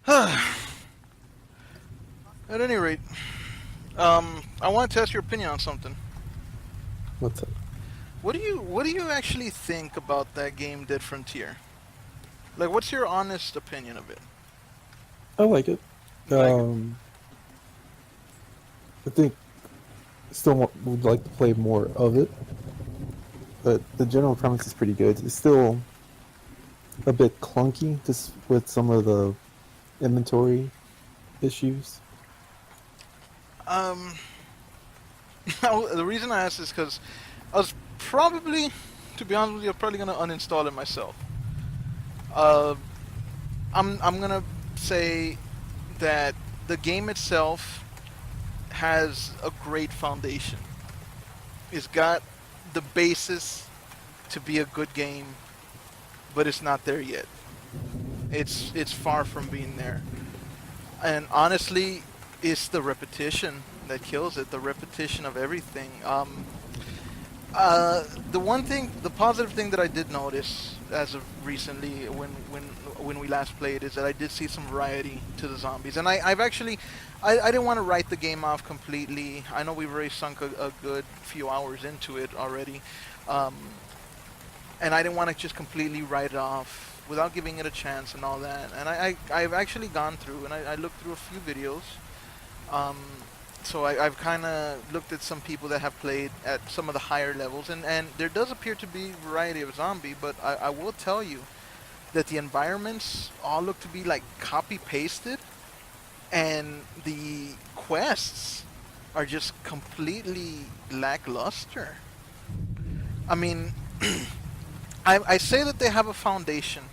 At any rate, I wanted to ask your opinion on something. What's up? What do you actually think about that game, Dead Frontier? Like, what's your honest opinion of it? I like it. You like it? I think would like to play more of it, but the general premise is pretty good. It's still a bit clunky just with some of the inventory issues. Um, the reason I asked is because I was probably, to be honest with you, I'm probably gonna uninstall it myself. Uh, I'm gonna say that the game itself has a great foundation. It's got the basis to be a good game, but it's not there yet. It's far from being there. And honestly, it's the repetition that kills it. The repetition of everything. The one thing, the positive thing that I did notice as of recently, when we last played, is that I did see some variety to the zombies, and I've actually, I didn't want to write the game off completely. I know we've already sunk a good few hours into it already, um, and I didn't want to just completely write it off without giving it a chance and all that. And I've actually gone through and I looked through a few videos. Um, so I've kind of looked at some people that have played at some of the higher levels, and there does appear to be variety of zombie, but I will tell you that the environments all look to be like copy pasted, and the quests are just completely lackluster. I mean, I say that they have a foundation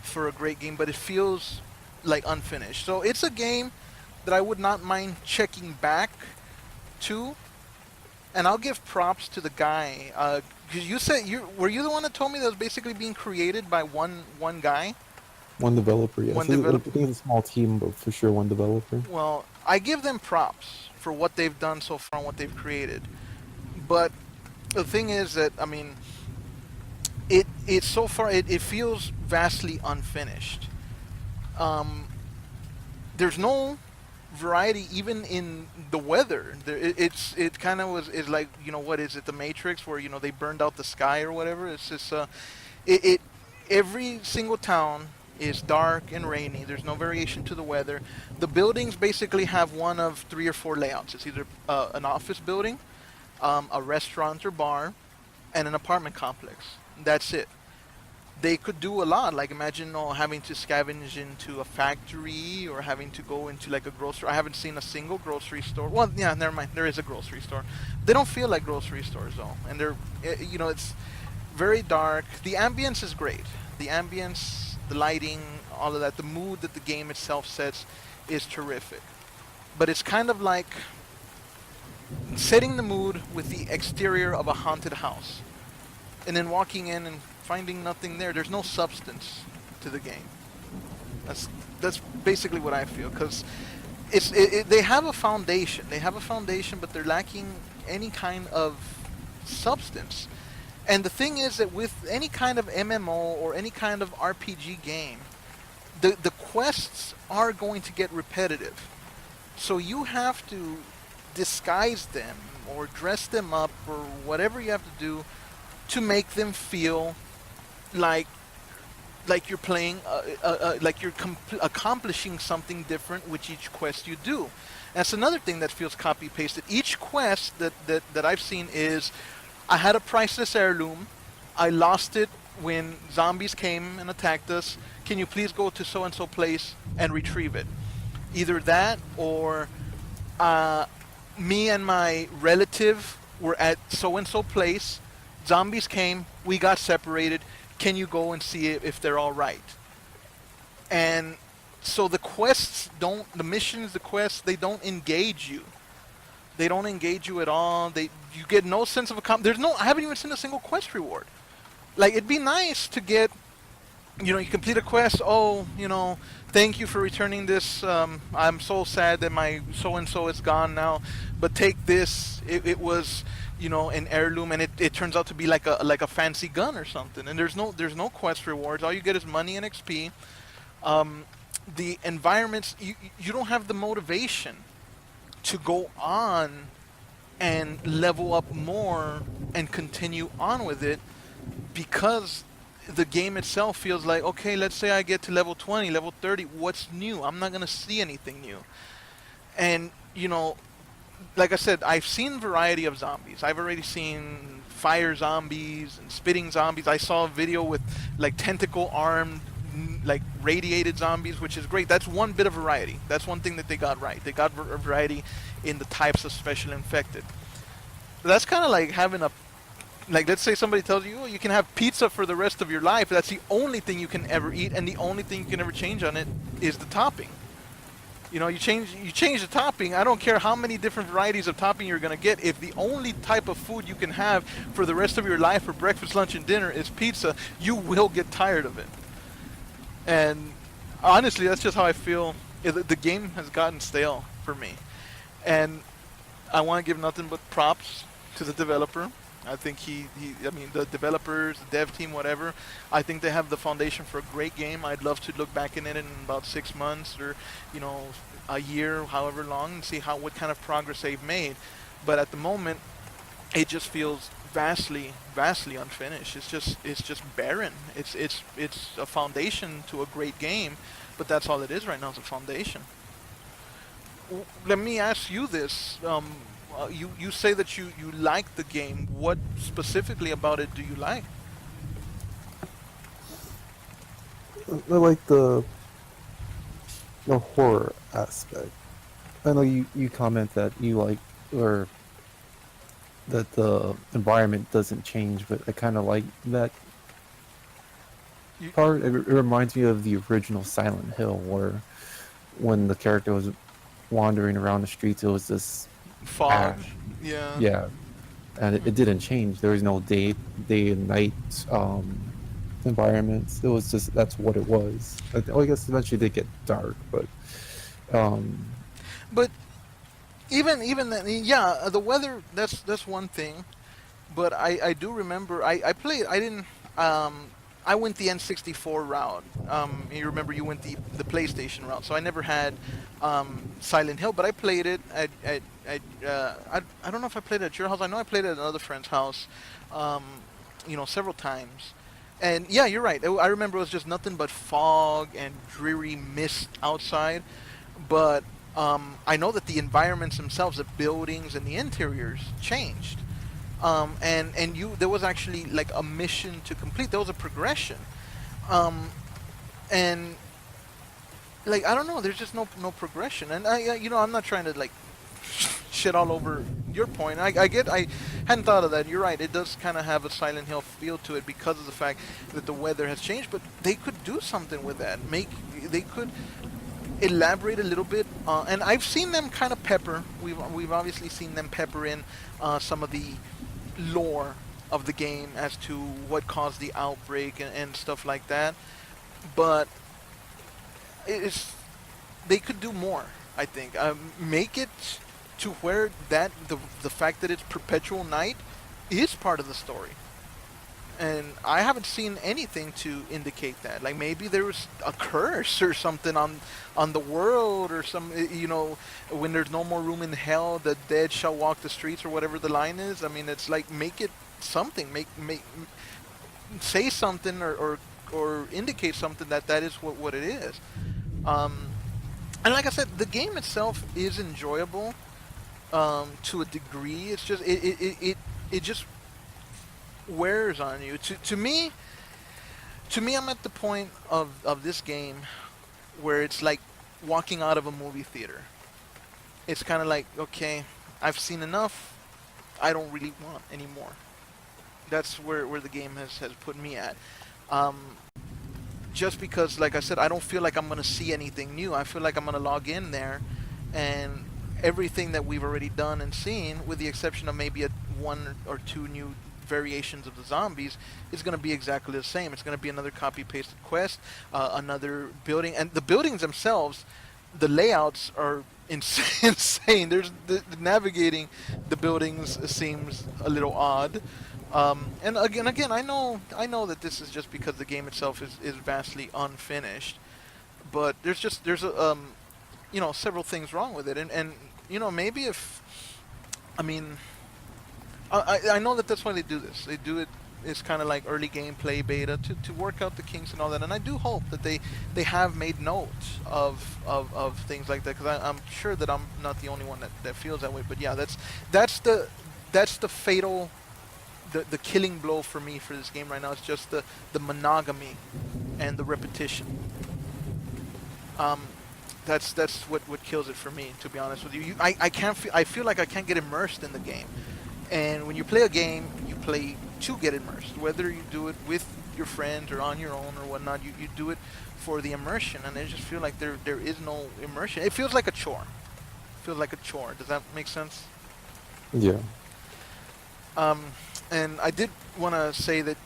for a great game, but it feels like unfinished. So it's a game that I would not mind checking back to, and I'll give props to the guy. Because you said you the one that told me that was basically being created by one guy, One developer, one yes. I developer. think it's a small team, but for sure one developer. Well, I give them props for what they've done so far and what they've created. But the thing is that I mean, it so far it feels vastly unfinished. Um, there's no variety even in the weather. It kind of was is like, what is it, the Matrix, where they burned out the sky or whatever. It's just it every single town is dark and rainy. There's no variation to the weather. The buildings basically have one of three or four layouts. It's either an office building, a restaurant or bar, and an apartment complex. That's it. They could do a lot. Like, imagine having to scavenge into a factory or having to go into like a grocery. I haven't seen a single grocery store. Well, yeah, never mind. There is a grocery store. They don't feel like grocery stores though, and it's very dark. The ambience is great. The ambience, the lighting, all of that. The mood that the game itself sets is terrific. But it's kind of like setting the mood with the exterior of a haunted house, and then walking in and finding nothing there. There's no substance to the game. That's that's basically what I feel, because they have a foundation. They have a foundation, but they're lacking any kind of substance. And the thing is that with any kind of MMO or any kind of RPG game, the quests are going to get repetitive. So you have to disguise them or dress them up or whatever you have to do to make them feel like you're playing, like you're accomplishing something different with each quest you do. That's another thing that feels copy pasted. Each quest that I've seen is, I had a priceless heirloom, I lost it when zombies came and attacked us. Can you please go to so and so place and retrieve it? Either that or uh, me and my relative were at so and so place. Zombies came, we got separated. Can you go and see if they're all right? And so the quests don't, the missions, the quests, they don't engage you. They don't engage you at all. You get no sense of there's no. I haven't even seen a single quest reward. Like, it'd be nice to get, you complete a quest. Oh, thank you for returning this. I'm so sad that my so and so is gone now, but take this. It was, an heirloom, and it turns out to be like a fancy gun or something. And there's no quest rewards. All you get is money and XP. Um, the environments, you don't have the motivation to go on and level up more and continue on with it, because the game itself feels like, okay, let's say I get to level 20, level 30, what's new? I'm not going to see anything new. And, like I said, I've seen variety of zombies. I've already seen fire zombies and spitting zombies. I saw a video with like tentacle armed, like radiated zombies, which is great. That's one bit of variety. That's one thing that they got right. They got variety in the types of special infected. But that's kind of like having a, like, let's say somebody tells you, oh, you can have pizza for the rest of your life. That's the only thing you can ever eat, and the only thing you can ever change on it is the topping. You change the topping. I don't care how many different varieties of topping you're gonna get. If the only type of food you can have for the rest of your life for breakfast, lunch, and dinner is pizza, you will get tired of it. And honestly, that's just how I feel. The game has gotten stale for me, and I want to give nothing but props to the developer. I think I mean, the developers, the dev team, whatever. I think they have the foundation for a great game. I'd love to look back in it in about 6 months or, a year, however long, and see what kind of progress they've made. But at the moment, it just feels vastly, vastly unfinished. It's just barren. It's a foundation to a great game, but that's all it is right now. It's a foundation. Let me ask you this. You say that you like the game. What specifically about it do you like? I like the horror aspect. I know you comment that you like, or that the environment doesn't change, but I kind of like that You, part. It reminds me of the original Silent Hill, where when the character was wandering around the streets, it was this fog. ash. Yeah. Yeah, and it didn't change. There was no day and night environments. It was just, that's what it was. I guess eventually they get dark, but um, But even then, yeah, the weather. That's one thing. But I do remember I played. I didn't. I went the N64 route. You remember you went the PlayStation route. So I never had Silent Hill, but I played it I don't know if I played it at your house. I know I played it at another friend's house, several times. And yeah, you're right. I remember it was just nothing but fog and dreary mist outside. But I know that the environments themselves, the buildings and the interiors changed. And there was actually like a mission to complete. There was a progression, and like I don't know. There's just no progression. And I'm not trying to like shit all over your point. I hadn't thought of that. You're right. It does kind of have a Silent Hill feel to it because of the fact that the weather has changed. But they could do something with that. They could elaborate a little bit. And I've seen them kind of pepper. We've obviously seen them pepper in some of the lore of the game as to what caused the outbreak and stuff like that. But it's they could do more. I think make it to where that the fact that it's perpetual night is part of the story. And I haven't seen anything to indicate that. Like maybe there was a curse or something on the world, or when there's no more room in hell, the dead shall walk the streets, or whatever the line is. I mean, it's like make it something, make say something, or indicate something that is what it is. And like I said, the game itself is enjoyable to a degree. It's just it just wears on you. To me, I'm at the point of this game where it's like walking out of a movie theater. It's kind of like, okay, I've seen enough. I don't really want any more. That's where the game has put me at. Um, just because, like I said, I don't feel like I'm going to see anything new. I feel like I'm going to log in there, and everything that we've already done and seen, with the exception of maybe one or two new variations of the zombies, is going to be exactly the same. It's going to be another copy-pasted quest, another building, and the buildings themselves, the layouts are insane. There's the navigating the buildings seems a little odd. And again, I know that this is just because the game itself is vastly unfinished. but there's a, several things wrong with it, and maybe if I mean I know that that's why they do this. They do it. It's kind of like early gameplay beta to work out the kinks and all that. And I do hope that they have made note of things like that, because I'm sure that I'm not the only one that feels that way. But yeah, that's the that's the fatal the killing blow for me for this game right now. It's just the monogamy and the repetition. Um, that's what kills it for me. To be honest with you, I can't feel I feel like I can't get immersed in the game. And when you play a game, you play to get immersed. Whether you do it with your friends or on your own or whatnot, you do it for the immersion. And I just feel like there is no immersion. It feels like a chore. It feels like a chore. Does that make sense? Yeah. Um, and I did want to say that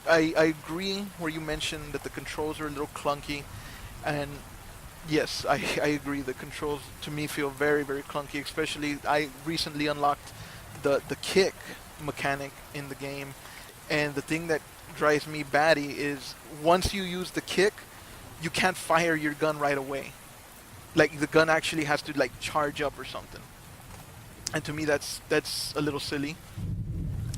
I agree where you mentioned that the controls are a little clunky. And yes, I agree. The controls to me feel very, very clunky. Especially, I recently unlocked the kick mechanic in the game, and the thing that drives me batty is once you use the kick, you can't fire your gun right away. Like the gun actually has to like charge up or something. And to me, that's a little silly.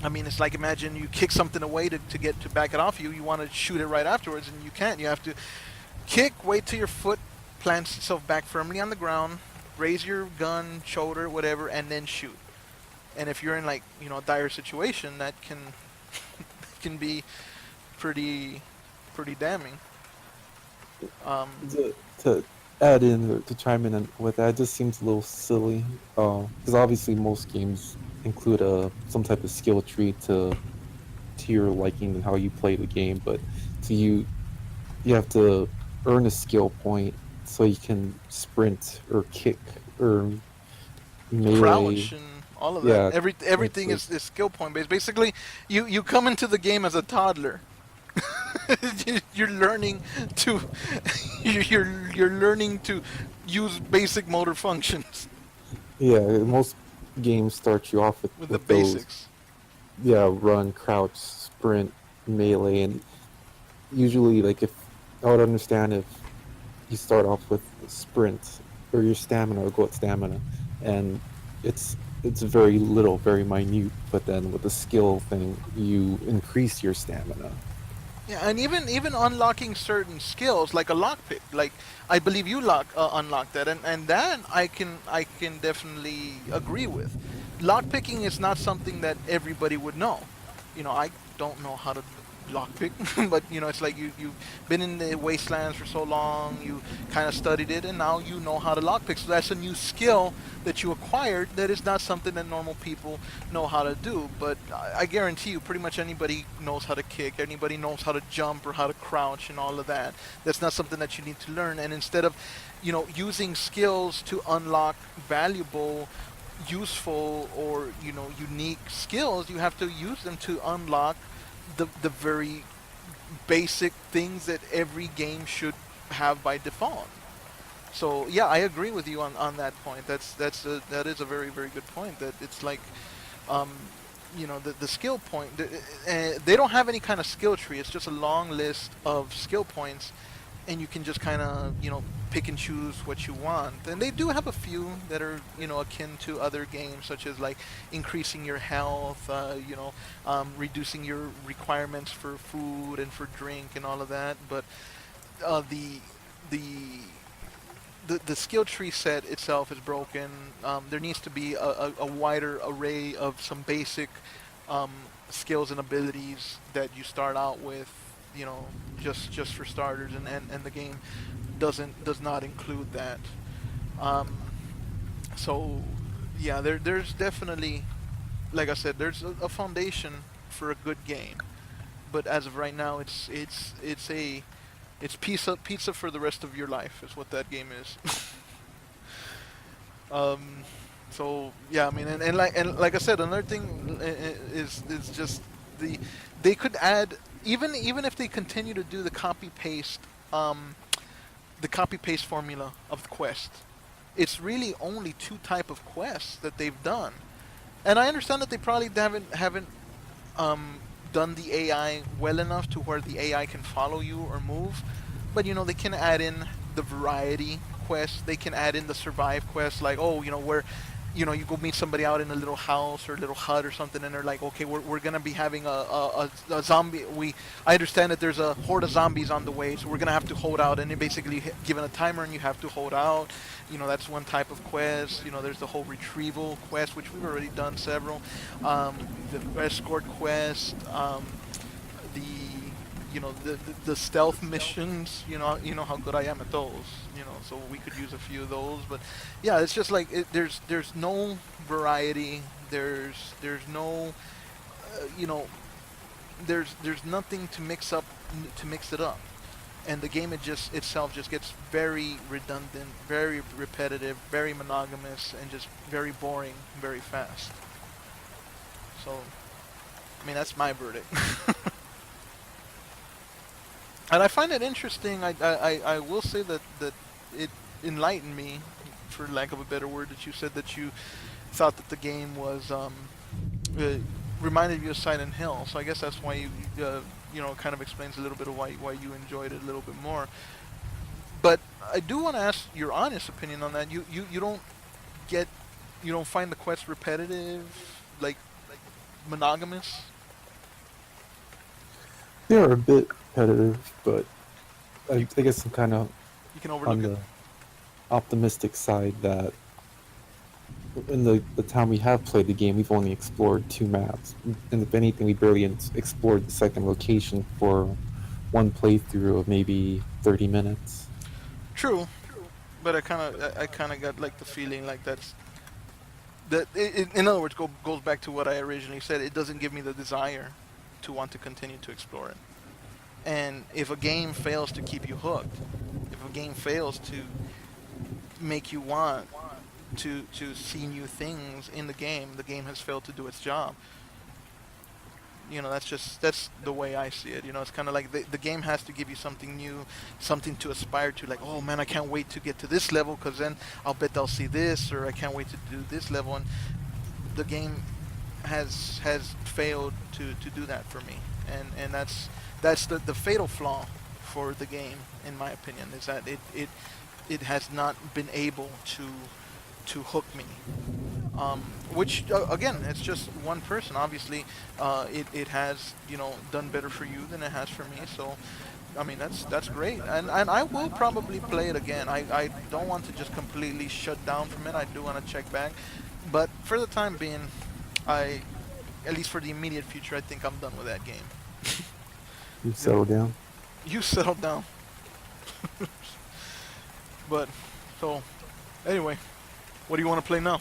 I mean, it's like imagine you kick something away to get to back it off you. You want to shoot it right afterwards, and you can't. You have to kick, wait till your foot plants itself back firmly on the ground, raise your gun, shoulder, whatever, and then shoot. And if you're in like a dire situation, that can be pretty pretty damning. Um, To add in or to chime in with that, it just seems a little silly. Because obviously most games include some type of skill tree to your liking and how you play the game, but to you have to earn a skill point so you can sprint or kick or melee. Crouch and all of that. Yeah, Everything like, is skill point based. Basically, you come into the game as a toddler. You're learning to you're learning to use basic motor functions yeah, most games start you off with the with those. basics. Yeah, run, crouch, sprint, melee, and usually, like, if I would understand if you start off with sprint or your stamina or go at stamina, and it's very little, very minute, but then with the skill thing, you increase your stamina. Yeah, and even unlocking certain skills like a lockpick, like I believe you unlock that, and that I can definitely agree with. Lockpicking is not something that everybody would know. I don't know how to lockpick, but it's like you've been in the wastelands for so long, you kind of studied it, and now you know how to lockpick. So that's a new skill that you acquired. That is not something that normal people know how to do. But I guarantee you, pretty much anybody knows how to kick. Anybody knows how to jump or how to crouch and all of that. That's not something that you need to learn. And instead of, using skills to unlock valuable, useful, or unique skills, you have to use them to unlock the very basic things that every game should have by default. So yeah, I agree with you on that point. That is a very very good point. That it's like, um, the skill point. They don't have any kind of skill tree. It's just a long list of skill points, and you can just kind of pick and choose what you want. And they do have a few that are akin to other games, such as like increasing your health, reducing your requirements for food and for drink and all of that. But the the the skill tree set itself is broken. There needs to be a wider array of some basic um, skills and abilities that you start out with, just for starters, and the game does not include that. Um, so yeah, there's definitely, like I said, there's a foundation for a good game, but as of right now, it's pizza for the rest of your life is what that game is. um, so yeah, I mean, and like I said, another thing is just the they could add, even if they continue to do um, the copy paste formula of the quest. It's really only two type of quests that they've done, and I understand that they probably haven't um, done the AI well enough to where the AI can follow you or move. But they can add in the variety quests. They can add in the survive quests, like, oh, where you go meet somebody out in a little house or a little hut or something, and they're like, okay, we're gonna be having a zombie. I understand that there's a horde of zombies on the way, so we're gonna have to hold out. And they basically given a timer, and you have to hold out. That's one type of quest. There's the whole retrieval quest, which we've already done several. The escort quest, the the stealth missions. You know how good I am at those. So we could use a few of those. But yeah, it's just like there's no variety. There's no you know there's nothing to mix up to mix it up. And the game itself just gets very redundant, very repetitive, very monogamous, and just very boring very fast. So, I mean, that's my verdict. And I find it interesting. I will say that it enlightened me, for lack of a better word, that you said that you thought that the game was uh, reminded you of Silent Hill. So I guess that's why kind of explains a little bit of why you enjoyed it a little bit more. But I do want to ask your honest opinion on that. You don't get you don't find the quest repetitive, like monogamous. They're a bit repetitive, but I guess I'm kind of You can on overlook it. the optimistic side that in the time we have played the game, we've only explored 2 maps. And if anything, we barely explored the second location for one playthrough of maybe 30 minutes. True, but I kind of got like the feeling like in other words goes back to what I originally said. It doesn't give me the desire to want to continue to explore it. And if a game fails to keep you hooked, if a game fails to make you want to see new things in the game has failed to do its job. That's the way I see it. It's kind of like the game has to give you something new, something to aspire to. Like, oh man, I can't wait to get to this level because then I'll bet I'll see this, or I can't wait to do this level. And the game has failed to do that for me, and that's the fatal flaw for the game, in my opinion, is that it has not been able to hook me. Which again, it's just one person. Obviously, it has done better for you than it has for me. So, I mean that's great, and I will probably play it again. I don't want to just completely shut down from it. I do want to check back, but for the time being, I at least for the immediate future, I think I'm done with that game. You settle down. You settle down. But so anyway, what do you want to play now?